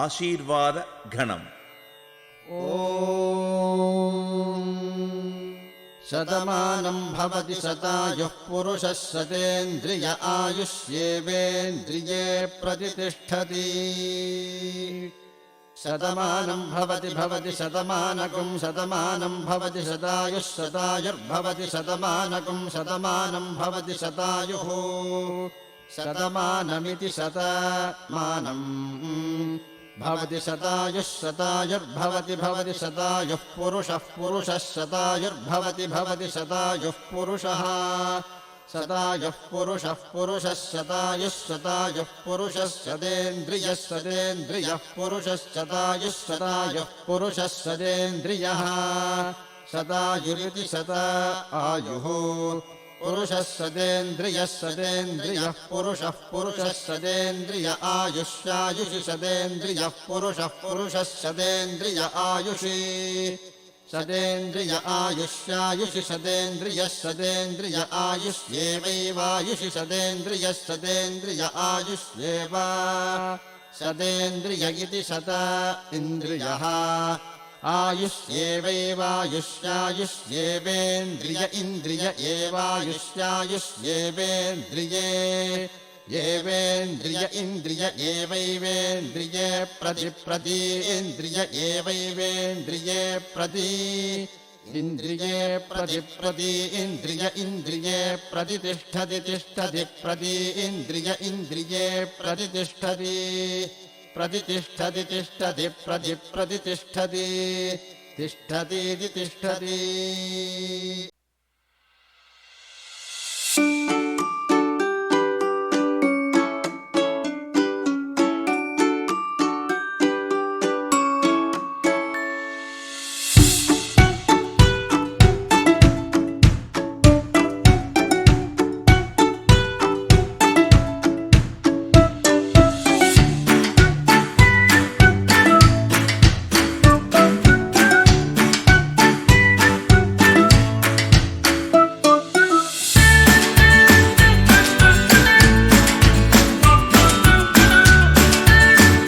ఆశీర్వాద గణం. ఓం శతమానం భవతి శతాయుః పురుషः శతేంద్రియ ఆయుష్యేవేంద్రియే ప్రతిష్ఠతి. శతమానం భవతి శతమానకం శతమానం భవతి శతాయుః శతాయుర్భవతి శతమానకం శతమానం భవతి శతాయుః శతమానమితి శతమానం భవతి శతాయుః శతాయుర్భవతి భవతి శతాయుః పురుషः శతాయుర్భవతి శతాయుః పురుషः శతాయుః పురుషः శతాయుః శతేంద్రియः పురుషः శతాయుః శతేంద్రియः శతాయురితి శతాయుః పురుషः శతేంద్రియः పురుషः శతేంద్రియ ఆయుష్యాయుషి శతేంద్రియः పురుషः శతేంద్రియ ఆయుషి శతేంద్రియ ఆయుష్యాయుషి శతేంద్రియ ఆయుష్యేవైవాయుషి శతేంద్రియ ఆయుష్యేవ శతేంద్రియ ఇతి శత ఇంద్రియః ఆయుష్యేవైవాయుష్యాయుష్యేవేంద్రియ ఇంద్రియ ఏవాయుష్యాయుష్యేవేంద్రియే ఏవేంద్రియ ఇంద్రియ ఏవైవేంద్రియే ప్రతిప్రతీంద్రియ ఏవైవేంద్రియే ప్రతి ఇంద్రియే ప్రతిప్రతీంద్రియ ఇంద్రియే ప్రతిష్ఠతి తిష్టతి ప్రతీంద్రియ ఇంద్రియే ప్రతిష్ఠతి ప్రతిష్ఠతి తిష్టతి ప్రతిష్ఠతి తిష్టతి.